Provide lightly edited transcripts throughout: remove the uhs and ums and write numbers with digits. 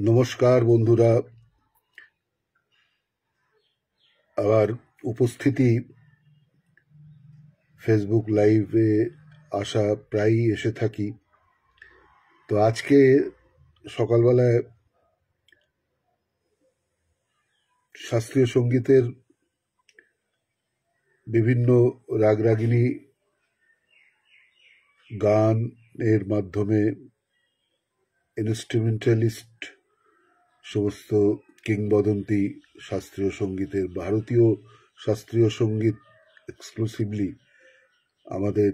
নমস্কার বন্ধুরা, আবার উপস্থিতি ফেসবুক লাইভে আসা প্রায়ই এসে থাকি। তো আজকে সকালবেলায় শাস্ত্রীয় সঙ্গীতের বিভিন্ন রাগরাগিনী গানের মাধ্যমে ইনস্ট্রুমেন্টালিস্ট সমস্ত কিংবদন্তি শাস্ত্রীয় সঙ্গীতের, ভারতীয় শাস্ত্রীয় সঙ্গীত এক্সক্লুসিভলি আমাদের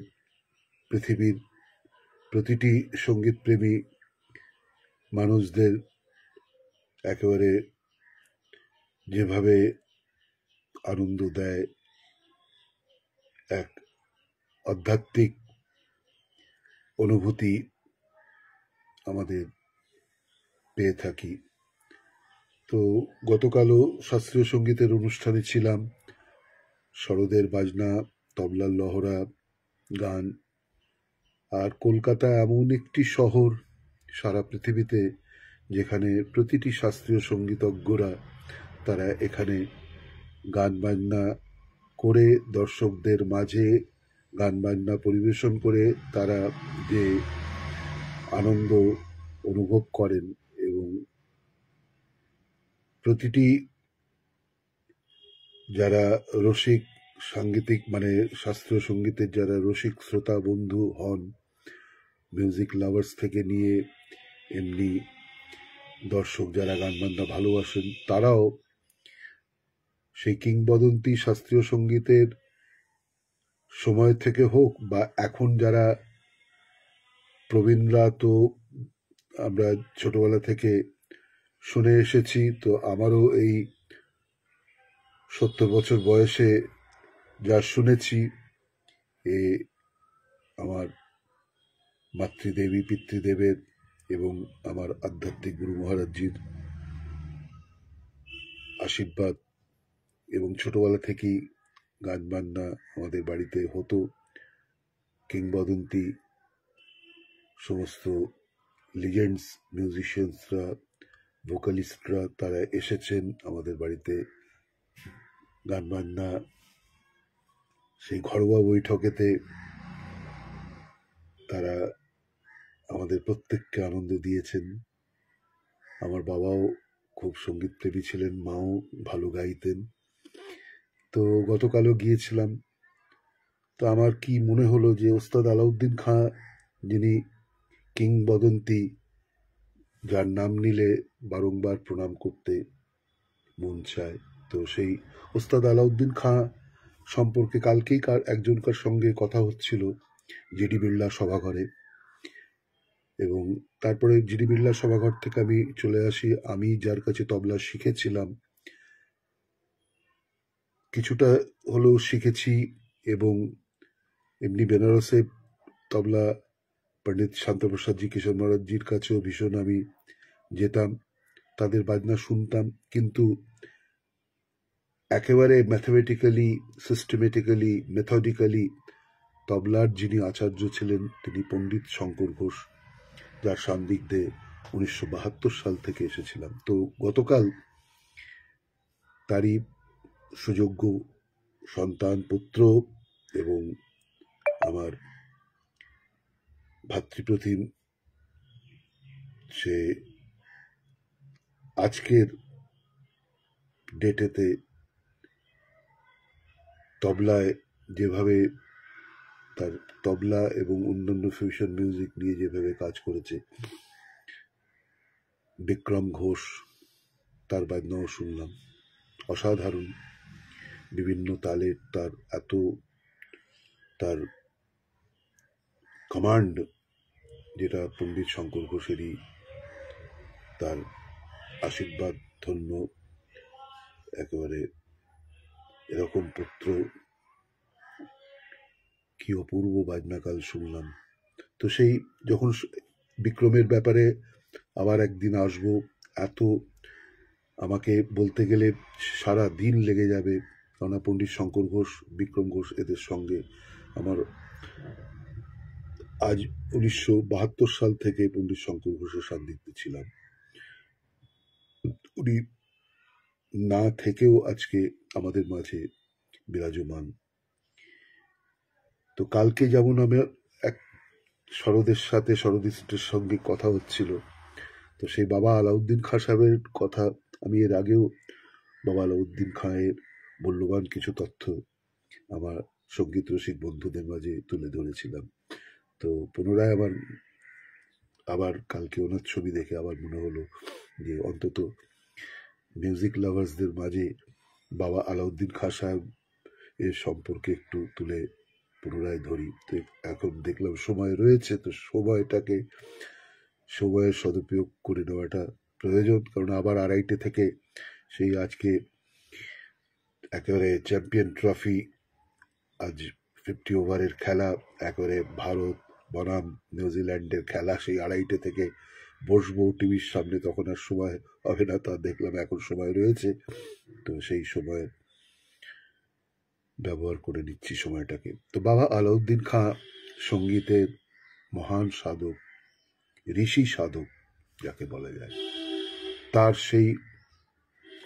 পৃথিবীর প্রতিটি সঙ্গীতপ্রেমী মানুষদের একেবারে যেভাবে আনন্দ দেয়, এক আধ্যাত্মিক অনুভূতি আমাদের পেয়ে থাকি। তো গতকালও শাস্ত্রীয় সঙ্গীতের অনুষ্ঠানে ছিলাম। সরোদের বাজনা, তবলার লহরা, গান। আর কলকাতা এমন একটি শহর সারা পৃথিবীতে যেখানে প্রতিটি শাস্ত্রীয় সঙ্গীতজ্ঞরা তারা এখানে গান বাজনা করে দর্শকদের মাঝে গান বাজনা পরিবেশন করে তারা যে আনন্দ অনুভব করেন, এবং প্রতিটি যারা রসিক সাংগীতিক মানে শাস্ত্রীয় সঙ্গীতের যারা রসিক শ্রোতা বন্ধু হন, মিউজিক লাভার্স থেকে নিয়ে এমনি দর্শক যারা গান বাজনা ভালোবাসেন, তারাও সেই কিংবদন্তি শাস্ত্রীয় সঙ্গীতের সময় থেকে হোক বা এখন যারা প্রবীণরা, তো আমরা ছোটবেলা থেকে শুনে এসেছি। তো আমারও এই 70 বছর বয়সে যা শুনেছি, এ আমার মাতৃদেবী পিতৃদেবের এবং আমার আধ্যাত্মিক গুরু মহারাজজির আশীর্বাদ। এবং ছোটবেলা থেকেই গান বাজনা আমাদের বাড়িতে হতো। কিংবদন্তি সমস্ত লিজেন্ডস মিউজিশিয়ানসরা, ভোকালিস্টরা তারা এসেছেন আমাদের বাড়িতে গান বাজনা সেই ঘরোয়া বৈঠকেতে তারা আমাদের প্রত্যেককে আনন্দ দিয়েছেন। আমার বাবাও খুব সঙ্গীতপ্রেমী ছিলেন, মাও ভালো গাইতেন। তো গতকালও গিয়েছিলাম। তো আমার কি মনে হলো যে ওস্তাদ আলাউদ্দিন খাঁ, যিনি কিংবদন্তি, যার নাম নিলে বারংবার প্রণাম করতে মন চায়, তো সেই ওস্তাদ আলাউদ্দিন খাঁ সম্পর্কে কালকেই একজনকার সঙ্গে কথা হচ্ছিল জিডি বিড়লা সভাঘরে। এবং তারপরে জিডি বিড়লা সভাঘর থেকে আমি চলে আসি। আমি যার কাছে তবলা শিখেছিলাম, কিছুটা হলেও শিখেছি, এবং এমনি বেনারসে তবলা পণ্ডিত শান্তপ্রসাদজি, কিশোর মহারাজজির কাছেও ভীষণ আমি যেতাম, তাদের বাজনা শুনতাম। কিন্তু একেবারে ম্যাথমেটিক্যালি, সিস্টেমেটিক্যালি, মেথডিক্যালি তবলার যিনি আচার্য ছিলেন তিনি পণ্ডিত শঙ্কর ঘোষ, যার সান্নিধ্যে 1972 সাল থেকে এসেছিলাম। তো গতকাল তারই সুযোগ্য সন্তান, পুত্র এবং আমার ভাতৃপ্রতিম, সে আজকের ডেটেতে তবলায় যেভাবে তার তবলা এবং অন্যান্য ফিউশন মিউজিক নিয়ে যেভাবে কাজ করেছে, বিক্রম ঘোষ, তার বাজনাও শুনলাম, অসাধারণ। বিভিন্ন তালের তার কমান্ড, যেটা পণ্ডিত শঙ্কর ঘোষেরই তার আশীর্বাদ ধন্য একেবারে এরকম পুত্র, কি অপূর্ব বাজনাকাল শুনলাম। তো সেই যখন বিক্রমের ব্যাপারে আবার একদিন আসবো, এত আমাকে বলতে গেলে সারা দিন লেগে যাবে, কেননা পণ্ডিত শঙ্কর ঘোষ, বিক্রম ঘোষ এদের সঙ্গে আমার আজ 1972 সাল থেকে পণ্ডিত শঙ্কর ঘোষের সান্নিধ্যে ছিলাম। উনি না থেকেও আজকে আমাদের মাঝে বিরাজমান। তো কালকে যেমন আমার এক শরদিষ্টের সঙ্গে কথা হচ্ছিল, তো সেই বাবা আলাউদ্দিন খাঁ সাহেবের কথা আমি এর আগেও বাবা আলাউদ্দিন খাঁয়ের মূল্যবান কিছু তথ্য আমার সঙ্গীত রসিক বন্ধুদের মাঝে তুলে ধরেছিলাম। তো পুনরায় আবার কালকে ওনার ছবি দেখে আবার মনে হলো যে অন্তত মিউজিক লাভার্সদের মাঝে বাবা আলাউদ্দিন খাঁ সাহেব এর সম্পর্কে একটু তুলে পুনরায় ধরি। তো এখন দেখলাম সময় রয়েছে, তো সময়ের সদুপয়োগ করে নেওয়াটা প্রয়োজন, কারণ আবার 2:30 থেকে সেই আজকে একেবারে চ্যাম্পিয়ন ট্রফি, আজ 50 ওভারের খেলা, একেবারে ভারত বনাম নিউজিল্যান্ডের খেলা, সেই 2:30 থেকে বসবো টিভির সামনে, তখন আর সময় হবে না। তা দেখলাম এখন সময় রয়েছে, তো সেই সময় ব্যবহার করে নিচ্ছি সময়টাকে। তো বাবা আলাউদ্দিন খাঁ সঙ্গীতের মহান সাধক, ঋষি সাধক যাকে বলা যায়, তার সেই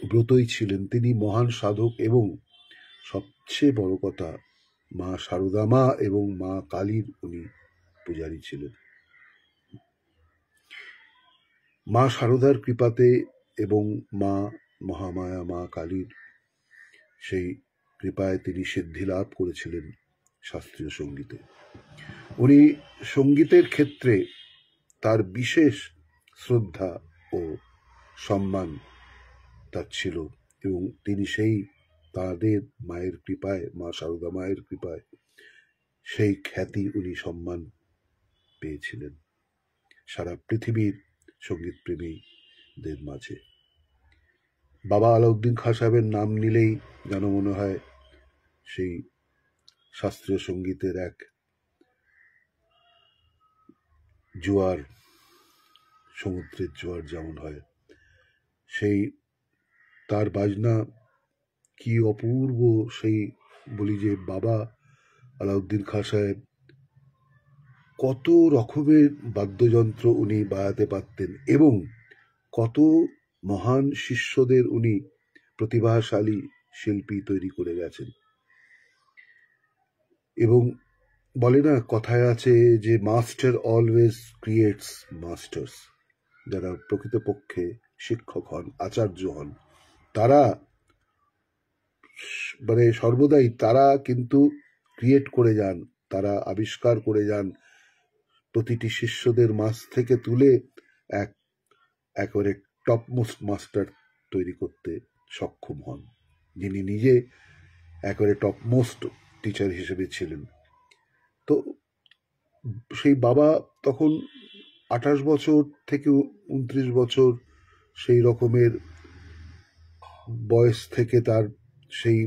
ব্রতই ছিলেন। তিনি মহান সাধক এবং সবচেয়ে বড় কথা মা সারদা মা এবং মা কালীর উনি পূজারী ছিলেন। মা সারদার কৃপাতে এবং মা মহামায়া মা কালীর সেই কৃপায় তিনি সিদ্ধি লাভ করেছিলেন শাস্ত্রীয় সঙ্গীতে। উনি সঙ্গীতের ক্ষেত্রে তার বিশেষ শ্রদ্ধা ও সম্মান তার ছিল, এবং তিনি সেই তাদের মায়ের কৃপায়, মা সারদা মায়ের কৃপায় সেই খ্যাতি, উনি সম্মান পেয়েছিলেন সারা পৃথিবীর সঙ্গীত প্রেমীদের মাঝে। বাবা আলাউদ্দিন খাঁ সাহেবের নাম নিলেই যেন মনে হয় সেই শাস্ত্রীয় সঙ্গীতের এক জোয়ার, সমুদ্রের জোয়ার যেমন হয়, সেই তার বাজনা কি অপূর্ব। সেই বলি যে বাবা আলাউদ্দিন খাঁ সাহেব কত রকমের বাদ্যযন্ত্র উনি বাজাতে পারতেন, এবং কত মহান শিষ্যদের উনি প্রতিভাশালী শিল্পী তৈরি করে গেছেন। এবং বলে না, কথায় আছে যে মাস্টার অলওয়েজ ক্রিয়েটস মাস্টার্স। যারা প্রকৃতপক্ষে শিক্ষক হন, আচার্য হন, তারা মানে সর্বদাই তারা কিন্তু ক্রিয়েট করে যান, তারা আবিষ্কার করে যান, প্রতিটি শিষ্যদের মাঝ থেকে তুলে একেবারে টপমোস্ট মাস্টার তৈরি করতে সক্ষম হন, যিনি নিজে একেবারে টপমোস্ট টিচার হিসেবে ছিলেন। তো সেই বাবা তখন 28 বছর থেকে 29 বছর সেই রকমের বয়স থেকে তার সেই,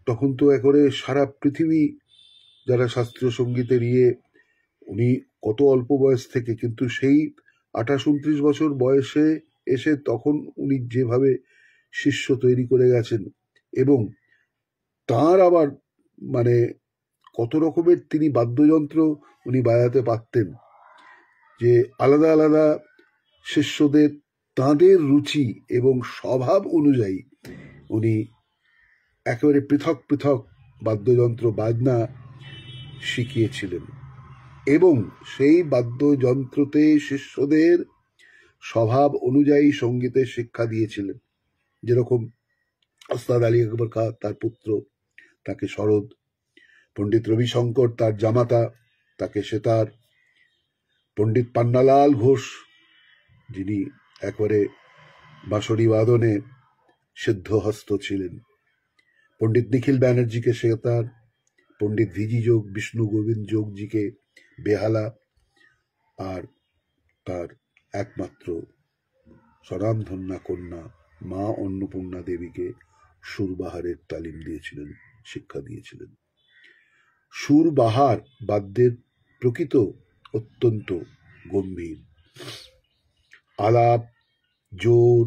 তখন তো একেবারে সারা পৃথিবী যারা শাস্ত্রীয় সঙ্গীতের উনি কত অল্প বয়স থেকে, কিন্তু সেই 28-29 বছর বয়সে এসে তখন উনি যেভাবে শিষ্য তৈরি করে গেছেন, এবং তার আবার মানে কত রকমের তিনি বাদ্যযন্ত্র উনি বাজাতে পারতেন, যে আলাদা আলাদা শিষ্যদের তাঁদের রুচি এবং স্বভাব অনুযায়ী উনি একেবারে পৃথক পৃথক বাদ্যযন্ত্র বাজনা শিখিয়েছিলেন, এবং সেই বাদ্যযন্ত্রতে শিষ্যদের স্বভাব অনুযায়ী সঙ্গীতের শিক্ষা দিয়েছিলেন। যেরকম ওস্তাদ আলী আকবর খাঁ তার পুত্র, তাকে শরৎ, পণ্ডিত রবিশঙ্কর তার জামাতা, তাকে সেতার, পণ্ডিত পান্নালাল ঘোষ যিনি একবারে বাঁশরি বাদনে সিদ্ধহস্ত ছিলেন, পণ্ডিত নিখিল ব্যানার্জিকে সেতার, পণ্ডিত ভিজি যোগ বিষ্ণু গোবিন্দ যোগজিকে বেহালা, আর তার একমাত্র স্বনামধন্যা কন্যা মা অন্নপূর্ণা দেবীকে সুরবাহারের তালিম দিয়েছিলেন, শিক্ষা দিয়েছিলেন। সুরবাহার বাদ্যের প্রকৃত অত্যন্ত গম্ভীর, আলাপ, জোর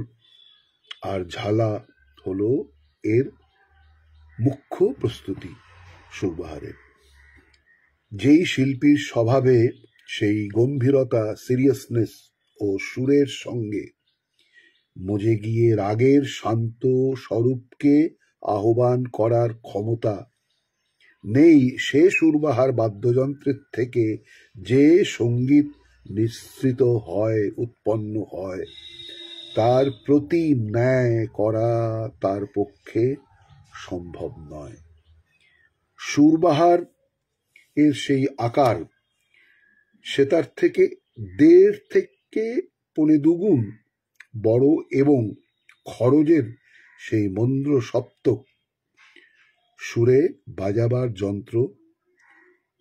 আর ঝালা হলো এর মুখ্য প্রস্তুতি সুরবাহারের। যেই শিল্পীর স্বভাবে সেই গম্ভীরতা, সিরিয়াসনেস ও সুরের সঙ্গে মজে গিয়ে রাগের শান্ত স্বরূপকে আহ্বান করার ক্ষমতা নেই সে সুরবাহার বাদ্যযন্ত্রের থেকে যে সঙ্গীত নিঃসৃত হয়, উৎপন্ন হয়, তার প্রতি ন্যায় করা তার পক্ষে সম্ভব নয়। সুরবাহার এর সেই আকার সেতার থেকে 1.5 থেকে 2.5 গুণ বড় এবং খরচের সেই মন্দ্র সপ্তক সুরে বাজাবার যন্ত্র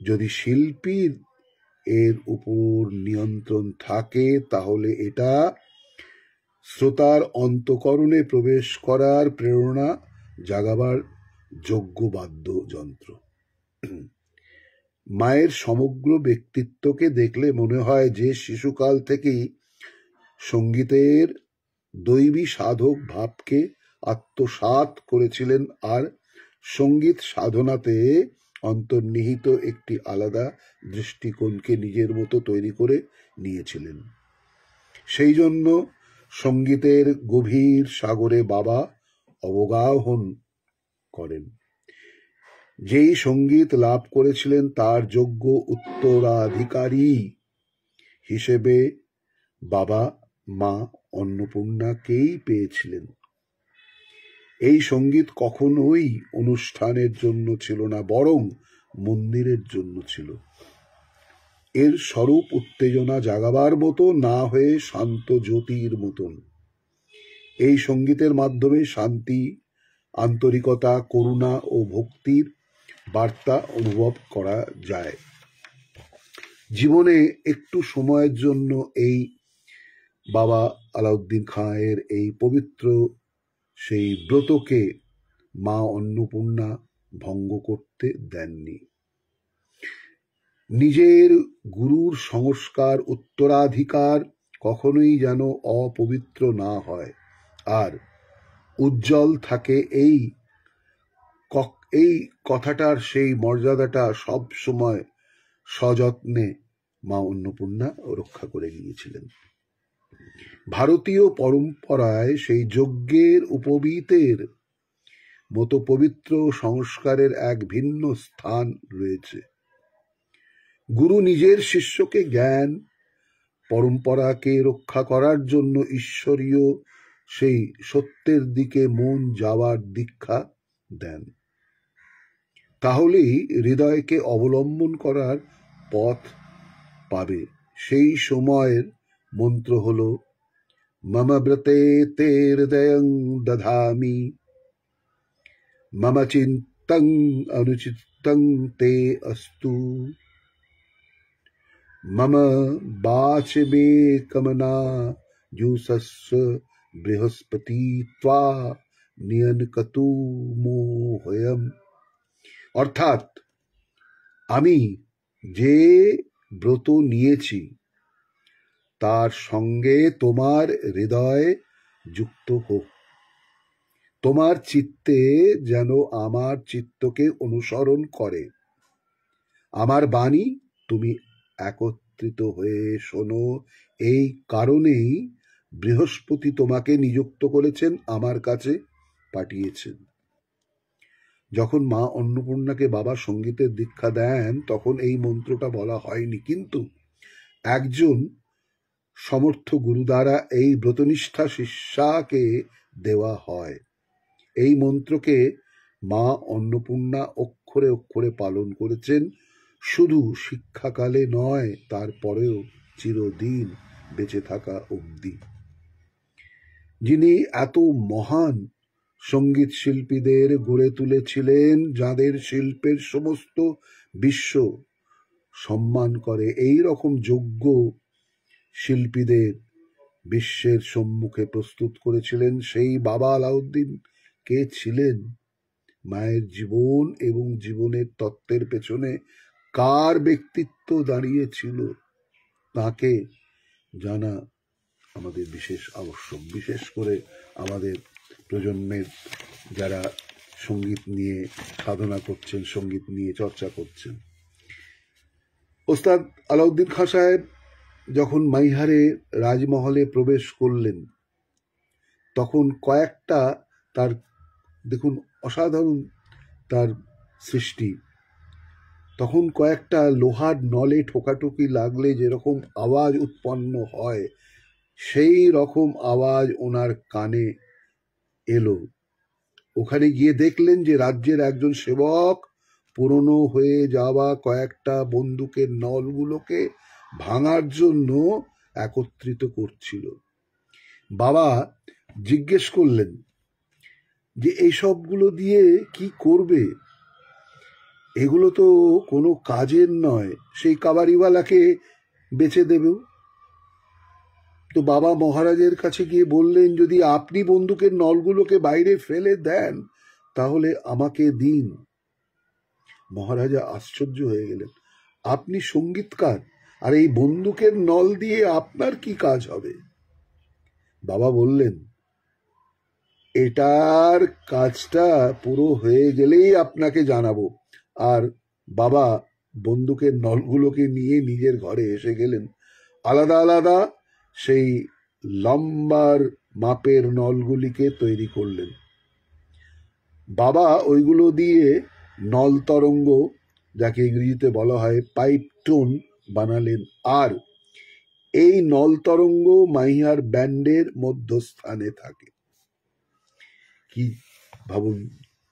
যদি শিল্পীর এর উপর নিয়ন্ত্রণ থাকে তাহলে এটা শ্রোতার অন্তঃকরণে প্রবেশ করার প্রেরণা জাগাবার যোগ্য বাদ্যযন্ত্র। মায়ের সমগ্র ব্যক্তিত্বকে দেখলে মনে হয় যে শিশুকাল থেকেই সঙ্গীতের দৈবী সাধক ভাবকে আত্মসাৎ করেছিলেন আর সঙ্গীত সাধনাতে অন্তর্নিহিত একটি আলাদা দৃষ্টিকোণকে নিজের মতো তৈরি করে নিয়েছিলেন। সেই জন্য সঙ্গীতের গভীর সাগরে বাবা অবগাহন করেন। যেই সঙ্গীত লাভ করেছিলেন তার যোগ্য উত্তরাধিকারী হিসেবে বাবা মা অন্নপূর্ণাকেই পেয়েছিলেন। এই সঙ্গীত কখনোই অনুষ্ঠানের জন্য ছিল না, বরং মন্দিরের জন্য ছিল। এর স্বরূপ উত্তেজনা জাগাবার মতো না হয়ে শান্ত জ্যোতির মতন। এই সঙ্গীতের মাধ্যমে শান্তি, আন্তরিকতা, করুণা ও ভক্তির বার্তা অনুভব করা যায়। জীবনে একটু সময়ের জন্য এই বাবা আলাউদ্দিন খাঁয়ের এই পবিত্র সেই ব্রতকে মা অন্নপূর্ণা ভঙ্গ করতে দেননি। নিজের গুরুর সংস্কার উত্তরাধিকার কখনোই যেন অপবিত্র না হয় আর উজ্জ্বল থাকে, এই কথাটার সেই মর্যাদাটা সব সময় সযত্নে মা অন্নপূর্ণা রক্ষা করে গিয়েছিলেন। ভারতীয় পরম্পরায় সেই যজ্ঞের উপবীতের মতো পবিত্র সংস্কারের এক ভিন্ন স্থান রয়েছে। গুরু নিজের শিষ্যকে জ্ঞান পরম্পরাকে রক্ষা করার জন্য ঈশ্বরীয় সেই সত্যের দিকে মন যাওয়ার দীক্ষা দেন। তাহলেই হৃদয়কে অবলম্বন করার পথ পাবে। সেই সময়ের মন্ত্র হল মম ব্রতে তে হৃদয়ং দধামি, মম চিন্তং অনুচিতং তে অস্তু, মম বাচ মে কমনা জুসস্ব বৃহস্পতি ত্বা নিয়নকতু মোহয়ম। অর্থাৎ আমি যে ব্রত নিয়েছি তার সঙ্গে তোমার হৃদয় যুক্ত হোক, তোমার চিত্তে যেন আমার চিত্তকে অনুসরণ করে, আমার বাণী তুমি একত্রিত হয়ে শোনো। এই কারণেই বৃহস্পতি তোমাকে নিযুক্ত করেছেন, আমার কাছে পাঠিয়েছেন। যখন মা অন্নপূর্ণাকে বাবা সঙ্গীতের দীক্ষা দেন তখন এই মন্ত্রটা বলা হয়নি, কিন্তু একজন সমর্থ গুরু দ্বারা এই ব্রতনিষ্ঠা শিষ্যাকে দেওয়া হয়। এই মন্ত্রকে মা অন্নপূর্ণা অক্ষরে অক্ষরে পালন করেছেন, শুধু শিক্ষাকালে নয়, তারপরেও চিরদিন বেঁচে থাকা অবধি। যিনি এত মহান সঙ্গীত শিল্পীদের গড়ে তুলেছিলেন, যাদের শিল্পের সমস্ত বিশ্ব সম্মান করে, এই রকম যোগ্য শিল্পীদের বিশ্বের সম্মুখে প্রস্তুত করেছিলেন, সেই বাবা আলাউদ্দিন কে ছিলেন? মায়ের জীবন এবং জীবনের তত্ত্বের পেছনে কার ব্যক্তিত্ব দাঁড়িয়েছিল তাকে জানা আমাদের বিশেষ আবশ্যক। বিশেষ করে আমাদের প্রজন্মের যারা সঙ্গীত নিয়ে সাধনা করছেন, সঙ্গীত নিয়ে চর্চা করছেন। ওস্তাদ আলাউদ্দিন খাঁ সাহেব যখন মাইহারে রাজমহলে প্রবেশ করলেন, তখন কয়েকটা তার, দেখুন অসাধারণ তার সৃষ্টি, তখন কয়েকটা লোহার নলে ঠোকাঠুকি লাগলে যেরকম আওয়াজ উৎপন্ন হয় সেই রকম আওয়াজ ওনার কানে এলো। ওখানে গিয়ে দেখলেন যে রাজ্যের একজন সেবক পুরনো হয়ে যাওয়া কয়েকটা বন্দুকের নলগুলোকে ভাঙার জন্য একত্রিত করছিল। বাবা জিজ্ঞেস করলেন যে এইসবগুলো দিয়ে কি করবে, এগুলো তো কোনো কাজের নয়, সেই কাবারিওয়ালাকে বেচে দেবেও। তো বাবা মহারাজের কাছে গিয়ে বললেন, যদি আপনি বন্দুকের নলগুলোকে বাইরে ফেলে দেন তাহলে আমাকে দিন। মহারাজা আশ্চর্য হয়ে গেলেন, আপনি সঙ্গীতকার, আর এই বন্দুকের নল দিয়ে আপনার কি কাজ হবে? বাবা বললেন, এটার কাজটা পুরো হয়ে গেলেই আপনাকে জানাবো। আর বাবা বন্দুকের নলগুলোকে নিয়ে নিজের ঘরে এসে গেলেন। আলাদা আলাদা সেই লম্বার মাপের নলগুলিকে তৈরি করলেন। বাবা ওইগুলো দিয়ে নল তরঙ্গ, যাকে ইংরেজিতে বলা হয় পাইপ টোন, বানালেন। আর এই নল তরঙ্গ মাইহার ব্যান্ডের মধ্যস্থানে থাকে। কি ভাবুন,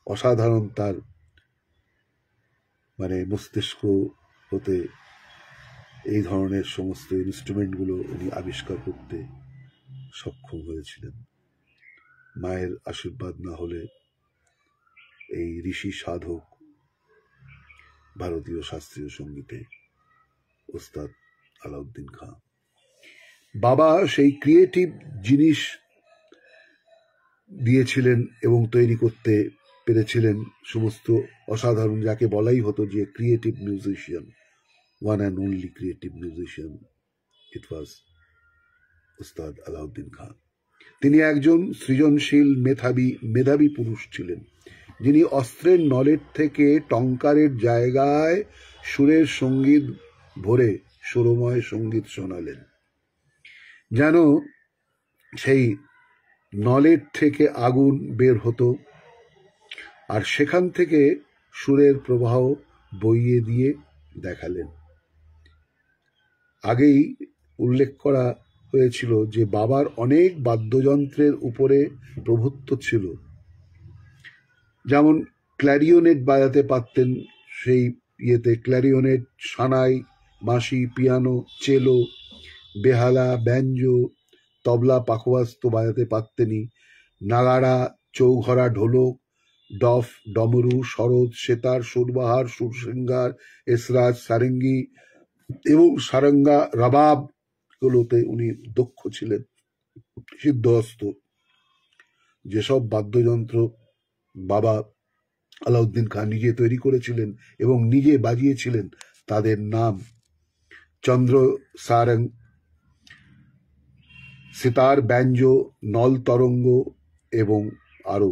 অসাধারণ তার মস্তিষ্ক হতে এই ধরনের সমস্ত ইনস্ট্রুমেন্টগুলো উনি আবিষ্কার করতে সক্ষম হয়েছিলেন। মায়ের আশীর্বাদ না হলে এই ঋষি সাধক ভারতীয় শাস্ত্রীয় সঙ্গীতে ওস্তাদ আলাউদ্দিন খাঁ। বাবা সেই ক্রিয়েটিভ জিনিস দিয়েছিলেন এবং তৈরি করতে পেরেছিলেন সমস্ত অসাধারণ, যাকে বলাই হতো যে creative musician, one and only creative musician, it was Ustad Alauddin Khan. তিনি একজন সৃজনশীল মেধাবী পুরুষ ছিলেন, যিনি অস্ত্রের নলের থেকে টঙ্কারের জায়গায় সুরের সঙ্গীত ভরে সুরময় সঙ্গীত শোনালেন। যেন সেই নলের থেকে আগুন বের হতো আর সেখান থেকে সুরের প্রবাহ বইয়ে দিয়ে দেখালেন। আগেই উল্লেখ করা হয়েছিল যে বাবার অনেক বাদ্যযন্ত্রের উপরে প্রভুত্ব ছিল। যেমন ক্ল্যারিওনেট বাজাতে পারতেন, সেই ইয়েতে ক্ল্যারিওনেট, সানাই, বাঁশি, পিয়ানো, চেলো, বেহালা, ব্যাঞ্জো, তবলা, পাখোয়াজ তো বাজাতে পারতেনই, নাগাড়া, চৌঘরা, ঢোলক, ডফ, ডমরু, সরোদ, সেতার, সুরবাহার, সুরসিঙ্গার, এসরাজ, সারেঙ্গি এবং সারেঙ্গা রবাব গুলোতে উনি দক্ষ ছিলেন, সিদ্ধহস্ত। যেসব বাদ্যযন্ত্র বাবা আলাউদ্দিন খাঁ নিজে তৈরি করেছিলেন এবং নিজে বাজিয়েছিলেন তাদের নাম চন্দ্র সারং, সিতার, ব্যাঞ্জো, নল তরঙ্গ এবং আরো।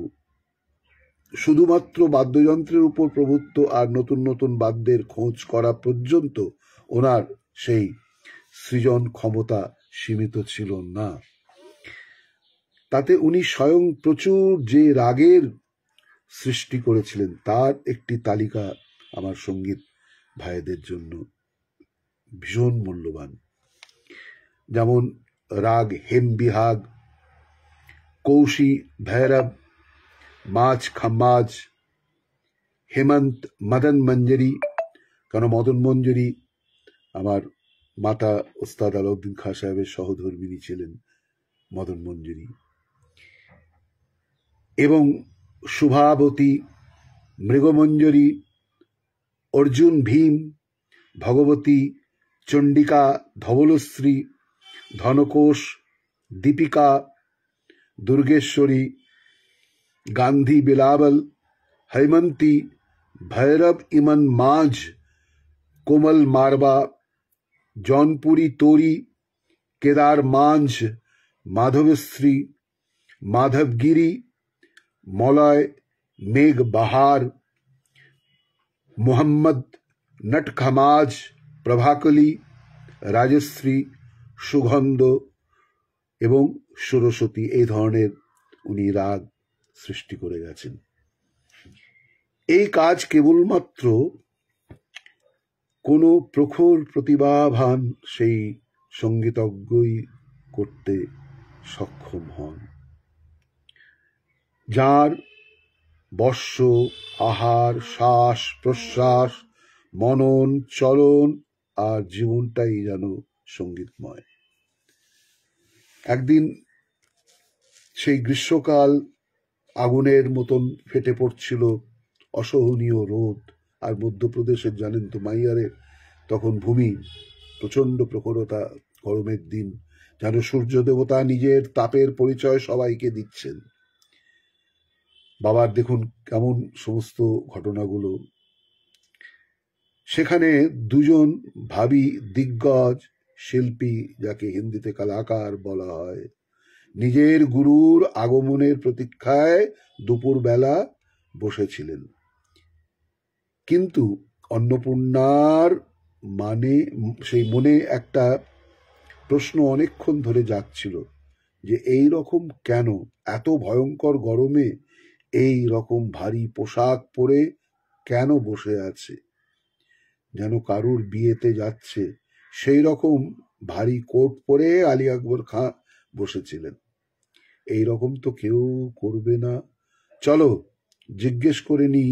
শুধুমাত্র বাদ্যযন্ত্রের উপর প্রভুত্ব আর নতুন নতুন বাদ্যের খোঁজ করা পর্যন্ত ওনার সেই সৃজন ক্ষমতা সীমিত ছিল না। তাতে উনি স্বয়ং প্রচুর যে রাগের সৃষ্টি করেছিলেন তার একটি তালিকা আমার সঙ্গীত ভাইদের জন্য ভীষণ মূল্যবান। যেমন রাগ হেম বিহাগ, কৌশি, ভৈরব, মাঝ খাম্মাজ, হেমন্ত, মদন মঞ্জরি। কেন মদন মঞ্জরি আমার মাতা ওস্তাদ আলাউদ্দিন খাঁ সাহেবের সহধর্মিনী ছিলেন মদন মঞ্জরি। এবং শুভাবতী, মৃগমঞ্জরি, অর্জুন ভীম, ভগবতী, চণ্ডিকা, ধবলশ্রী, ধনকোষ, দীপিকা, দুর্গেশ্বরী, গান্ধী বিলাবল, হৈমন্তী, ভৈরব ইমন মাঝ, কোমল মারবা, জौनपुरी तोरी, केदार मांझ, माधवश्री, माधवगिरी, मौलय, मेघ बहार, मोहम्मद, नटखमाज, प्रभाकली, राजश्री, সুগন্ধ এবং সরস্বতী, এই ধরনের উনি রাগ সৃষ্টি করে গেছেন। এই কাজ কেবলমাত্র কোনো প্রখর প্রতিভাবান সেই সঙ্গীতজ্ঞই করতে সক্ষম হন, যার বর্ষ, আহার, শ্বাস প্রশ্বাস, মনন, চলন আর জীবনটাই যেন সঙ্গীতময়। একদিন সেই গ্রীষ্মকাল আগুনের মতন ফেটে পড়ছিল, অসহনীয় রোদ, আর মধ্যপ্রদেশের জানেন তো মাইয়ারের তখন ভূমি, প্রচন্ড প্রখরতা, গরমের দিন, যেন সূর্য দেবতা নিজের তাপের পরিচয় সবাইকে দিচ্ছেন। বাবার দেখুন কেমন সমস্ত ঘটনাগুলো। সেখানে দুজন ভাবী দিগ্গজ শিল্পী, যাকে হিন্দিতে কলাকার বলা হয়, নিজের গুরুর আগমনের প্রতীক্ষায় দুপুরবেলা বসেছিলেন। কিন্তু অন্নপূর্ণার সেই মনে একটা প্রশ্ন অনেকক্ষণ ধরে যাচ্ছিল যে এই রকম কেন, এত ভয়ঙ্কর গরমে এই রকম ভারী পোশাক পরে কেন বসে আছে, যেন কারুর বিয়েতে যাচ্ছে সেই রকম ভারী কোট পরে আলী আকবর খাঁ বসেছিলেন। এই রকম তো কেউ করবে না, চলো জিজ্ঞেস করে নি।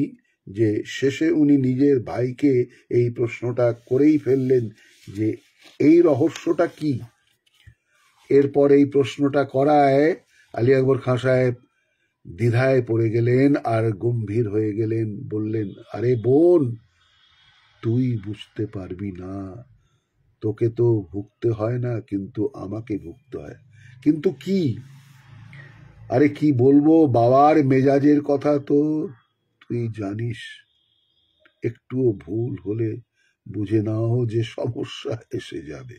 যে শেষে উনি নিজের ভাইকে এই প্রশ্নটা করেই ফেললেন যে এই রহস্যটা কি। এরপর এই প্রশ্নটা করায় আলী আকবর খাঁ সাহেব দ্বিধায় পড়ে গেলেন আর গম্ভীর হয়ে গেলেন, বললেন, আরে বোন, তুই বুঝতে পারবি না, তোকে তো ভুগতে হয় না, কিন্তু আমাকে ভুগতে হয়। কিন্তু কি? আরে কি বলবো, বাবার মেজাজের কথা তো তুই জানিস, একটুও ভুল হলে বুঝে নাও যে সমস্যা এসে যাবে।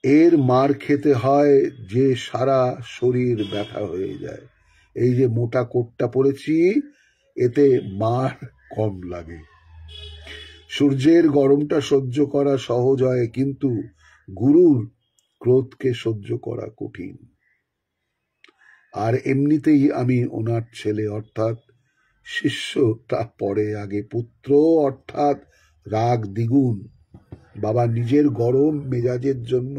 এর মার খেতে হয় যে সারা শরীর ব্যথা হয়ে যায়। এই যে মোটা কোটটা পরেছি, এতে মার কম লাগে। সূর্যের গরমটা সহ্য করা সহজ হয়, কিন্তু গুরুর ক্রোধকে সহ্য করা কঠিন। আর এমনিতেই আমি ওনার ছেলে, অর্থাৎ শিষ্য, তা পরে আগে পুত্র, অর্থাৎ রাগ দ্বিগুণ। বাবা নিজের গরম মেজাজের জন্য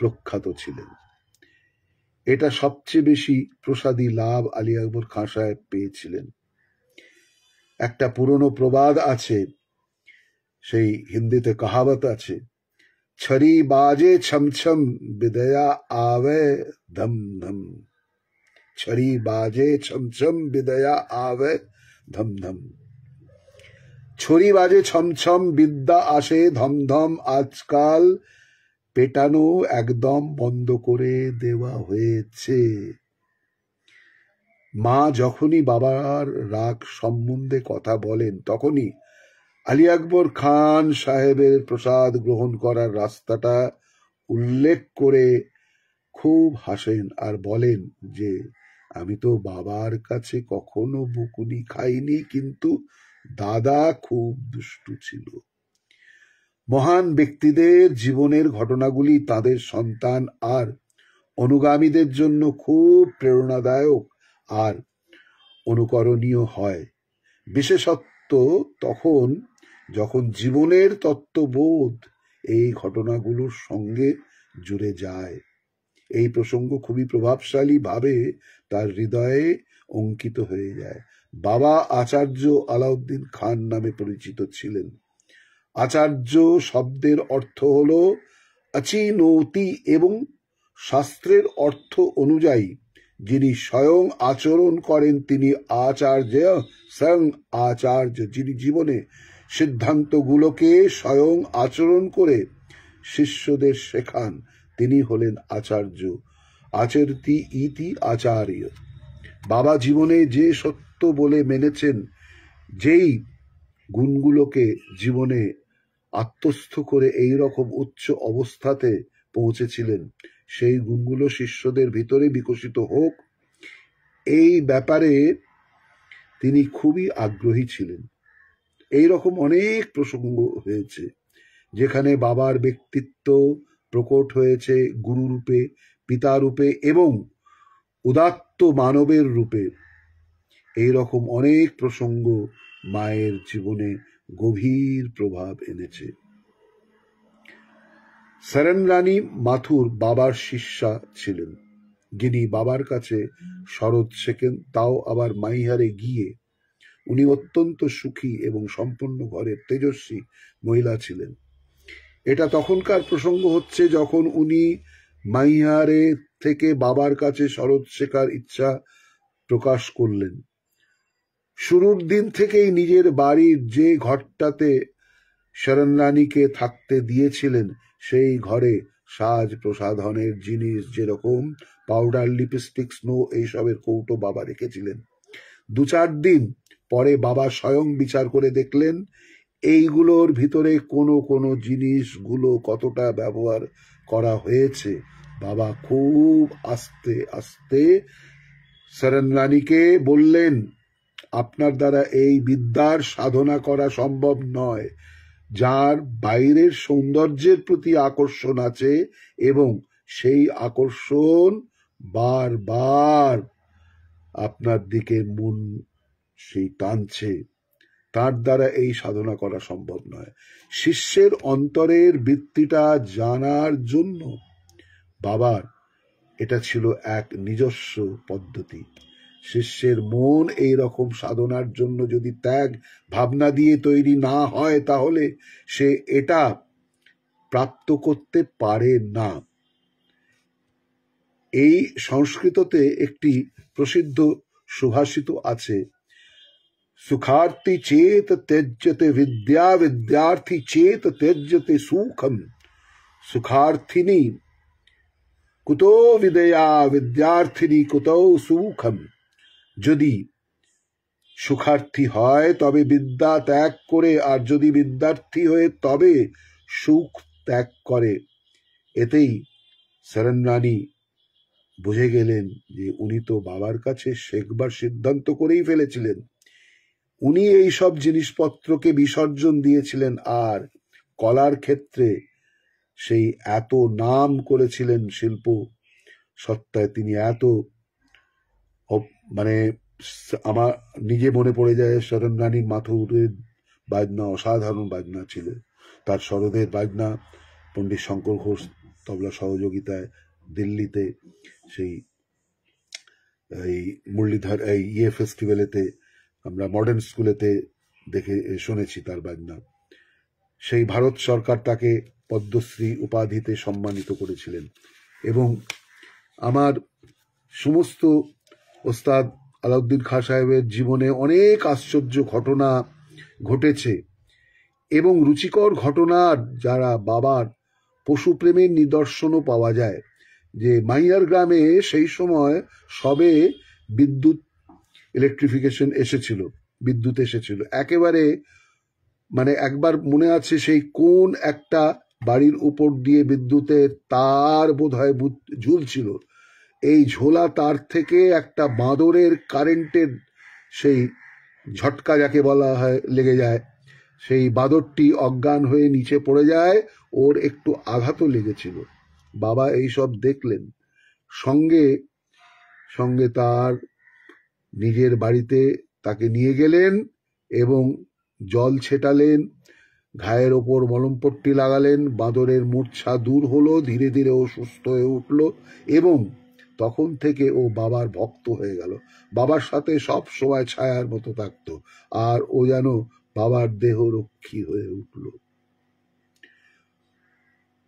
প্রখ্যাত ছিলেন। এটা সবচেয়ে বেশি প্রসাদী লাভ আলী আকবর খাঁ সাহেব পেয়েছিলেন। একটা পুরনো প্রবাদ আছে, সেই হিন্দিতে কাহাবত আছে, ছড়ি বাজে ছমছম বিদয়া আবে ধম ধম। ছড়ি বাজে ছমছম বিদয়া আবে ধম ধম। ছড়ি বাজে ছমছম, বিদ্যা আসে ধমধম। আজকাল পেটানো একদম বন্ধ করে দেওয়া হয়েছে। মা যখনই বাবার রাগ সম্বন্ধে কথা বলেন, তখনই আলী আকবর খান সাহেবের প্রসাদ গ্রহণ করার রাস্তাটা উল্লেখ করে খুব হাসেন আর বলেন যে আমি তো বাবার কাছে কখনো বকুনি খাইনি, কিন্তু দাদা খুব দুষ্টু ছিল। মহান ব্যক্তিদের জীবনের ঘটনাগুলি তাদের সন্তান আর অনুগামীদের জন্য খুব প্রেরণাদায়ক আর অনুকরণীয় হয়, বিশেষত তখন যখন জীবনের তত্ত্ববোধ এই ঘটনাগুলোর সঙ্গে জুড়ে যায়। এই প্রসঙ্গ খুবই প্রভাবশালী ভাবে তার হৃদয়ে অঙ্কিত হয়ে যায়। বাবা আচার্য আলাউদ্দিন খান নামে পরিচিত ছিলেন। আচার্য শব্দের অর্থ হল অচিনৌতি, এবং শাস্ত্রের অর্থ অনুযায়ী যিনি স্বয়ং আচরণ করেন তিনি আচার্য, স্বয়ং আচার্য। যিনি জীবনে সিদ্ধান্তগুলোকে স্বয়ং আচরণ করে শিষ্যদের শেখান, তিনি হলেন আচার্য। আচরতি ইতি আচার্য। বাবা জীবনে যে সত্য বলে মেনেছেন, যেই গুণগুলোকে জীবনে আত্মস্থ করে এই রকম উচ্চ অবস্থাতে পৌঁছেছিলেন, সেই গুণগুলো শিষ্যদের ভিতরে বিকশিত হোক, এই ব্যাপারে তিনি খুবই আগ্রহী ছিলেন। এই রকম অনেক প্রসঙ্গ হয়েছে যেখানে বাবার ব্যক্তিত্ব প্রকট হয়েছে গুরুরূপে, পিতারূপে, এবং উদাত্ত মানবের রূপে। এইরকম অনেক প্রসঙ্গ মায়ের জীবনে গভীর প্রভাব এনেছে। সেরেন রানী মাথুর বাবার শিষ্যা ছিলেন, যিনি বাবার কাছে শরৎ শেখেন, তাও আবার মাইহারে গিয়ে। উনি অত্যন্ত সুখী এবং সম্পন্ন ঘরের তেজস্বী মহিলা ছিলেন। এটা তখনকার প্রসঙ্গ হচ্ছে যখন উনি মাইহারে থেকে বাবার কাছে শরৎ শেখার ইচ্ছা প্রকাশ করলেন। শুরুর দিন থেকেই নিজের বাড়ির যে ঘরটাতে সেরেন রানীকে থাকতে দিয়েছিলেন সেই ঘরে সাজ প্রসাধনের জিনিস, যেরকম পাউডার, লিপস্টিক, স্নো, এইসবের কৌটো বাবা রেখেছিলেন। 2-4 দিন পরে বাবা স্বয়ং বিচার করে দেখলেন এইগুলোর ভিতরে কোনো জিনিসগুলো কতটা ব্যবহার করা হয়েছে। বাবা খুব আস্তে আস্তে সেরেন রানীকে বললেন, আপনার দ্বারা এই বিদ্যার সাধনা করা সম্ভব নয়। যার বাইরের সৌন্দর্যের প্রতি আকর্ষণ আছে এবং সেই আকর্ষণ বারবার আপনার দিকে মন সেই টানছে, তার দ্বারা এই সাধনা করা সম্ভব নয়। শিষ্যের অন্তরের বৃত্তিটা জানার জন্য বাবার এটা ছিল এক নিজস্ব পদ্ধতি। শিষ্যের মন এই রকম সাধনার জন্য যদি ত্যাগ ভাবনা দিয়ে তৈরি না হয়, তাহলে সে এটা প্রাপ্ত করতে পারে না। এই সংস্কৃততে একটি প্রসিদ্ধ সুভাষিত আছে, সুখার্থী চেত ত্যজ্যতে বিদ্যা, বিদ্যার্থী চেত ত্যজ্যতে সুখম, সুখার্থিনী কুতো বিদ্যা, বিদ্যার্থিনী কুতো সুখম। যদি সুখার্থী হয় তবে বিদ্যা ত্যাগ করে, আর যদি বিদ্যার্থী হয়ে তবে সুখ ত্যাগ করে। এতেই সেরেন রানী বুঝে গেলেন যে উনি তো বাবার কাছে শেখবার সিদ্ধান্ত করেই ফেলেছিলেন। উনি এই সব জিনিসপত্রকে বিসর্জন দিয়েছিলেন, আর কলার ক্ষেত্রে সেই এত নাম করেছিলেন শিল্প সত্তায়। তিনি এত মানে আমার নিজে মনে পড়ে যায় সেরেন রানী মাথুরের বাজনা অসাধারণ বাজনা ছিল। তার শরদের বাজনা পণ্ডিত শঙ্কর ঘোষ তবলা সহযোগিতায় দিল্লিতে সেই এই মুরলীধর এই ফেস্টিভ্যালেতে আমরা মডার্ন স্কুলেতে দেখে শুনেছি তার বাজনা। সেই ভারত সরকার তাকে পদ্মশ্রী উপাধিতে সম্মানিত করেছিলেন। এবং আমার সমস্ত ওস্তাদ আলাউদ্দিন খাঁ সাহেবের জীবনে অনেক আশ্চর্য ঘটনা ঘটেছে এবং রুচিকর ঘটনার যারা বাবার পশুপ্রেমের নিদর্শনও পাওয়া যায়। যে মাইয়ার গ্রামে সেই সময় সবে বিদ্যুৎ ইলেকট্রিফিকেশন এসেছিল, বিদ্যুৎ এসেছিল একেবারে, মানে একবার মনে আছে সেই কোন একটা বাড়ির উপর দিয়ে বিদ্যুতের তার বোধহয় ঝুলছিল, এই ঝোলা তার থেকে একটা বাঁদরের কারেন্টের সেই ঝটকা যাকে বলা হয় লেগে যায়, সেই বাঁদরটি অজ্ঞান হয়ে নিচে পড়ে যায়, ওর একটু আঘাতও লেগেছিল। বাবা এইসব দেখলেন, সঙ্গে সঙ্গে তার নিজের বাড়িতে তাকে নিয়ে গেলেন এবং জল ছেটালেন, ঘায়ের ওপর মলমপট্টি লাগালেন, বাঁদরের মূর্ছা দূর হলো, ধীরে ধীরে ও সুস্থ হয়ে উঠল এবং তখন থেকে ও বাবার ভক্ত হয়ে গেল। বাবার সাথে সব সময় ছায়ার মতো থাকত, আর ও যেন বাবার দেহ রক্ষী হয়ে উঠল।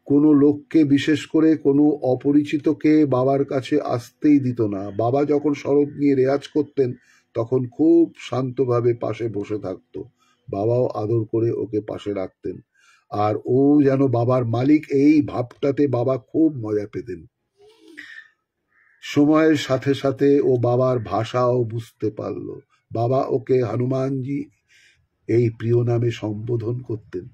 কোনো লোককে, বিশেষ করে কোনো অপরিচিতকে বাবার কাছে আসতেই দিত না। বাবা যখন শরৎ নিয়ে রেয়াজ করতেন তখন খুব শান্তভাবে পাশে বসে থাকতো। বাবাও আদর করে ওকে পাশে রাখতেন, আর ও যেন বাবার মালিক, এই ভাবটাতে বাবা খুব মজা পেতেন। সময়ের সাথে সাথে ও বাবার ভাষাও বুঝতে পারল। বাবা ওকে হনুমানজি এই প্রিয় নামে সম্বোধন করতেন।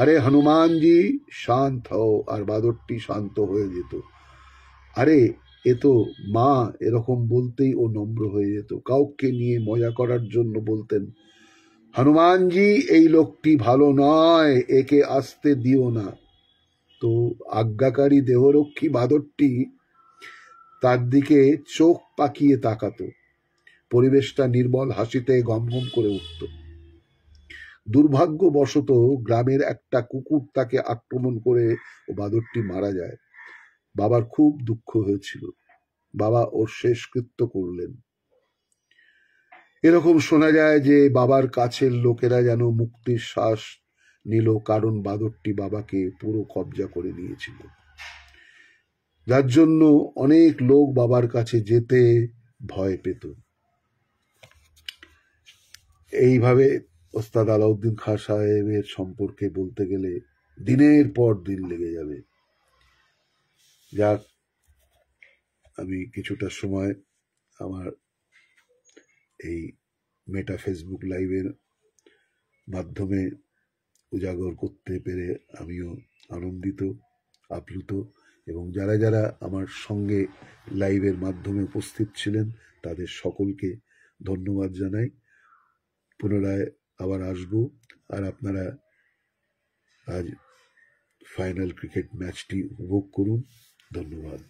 আরে হনুমানজি শান্ত হও, আর বাদরটি শান্ত হয়ে যেত। আরে এ তো মা, এরকম বলতেই ও নম্র হয়ে যেত। কাউকে নিয়ে মজা করার জন্য বলতেন, হনুমানজি এই লোকটি ভালো নয়, একে আসতে দিও না। তো আজ্ঞাকারী দেহরক্ষী বাদরটি তার দিকে চোখ পাকিয়ে তাকাতো। পরিবেশটা নির্মল হাসিতে গমগম করে উঠত। দুর্ভাগ্যবশত গ্রামের একটা কুকুর তাকে আক্রমণ করে ও বাদরটি মারা যায়। বাবার খুব দুঃখ হয়েছিল। বাবা ওর শেষকৃত্য করলেন। এরকম শোনা যায় যে বাবার কাছের লোকেরা যেন মুক্তির শ্বাস নিল, কারণ বাদরটি বাবাকে পুরো কবজা করে নিয়েছিল, যার জন্য অনেক লোক বাবার কাছে যেতে ভয় পেত। এইভাবে ওস্তাদ আলাউদ্দিন খাঁ সাহেবের সম্পর্কে বলতে গেলে দিনের পর দিন লেগে যাবে। যাক, আমি কিছুটা সময় আমার এই মেটা ফেসবুক লাইভের মাধ্যমে উজাগর করতে পেরে আমিও আনন্দিত, আপ্লুত, এবং যারা যারা আমার সঙ্গে লাইভের মাধ্যমে উপস্থিত ছিলেন তাদের সকলকে ধন্যবাদ জানাই। পুনরায় আবার আসবো, আর আপনারা আজ ফাইনাল ক্রিকেট ম্যাচটি উপভোগ করুন। ধন্যবাদ।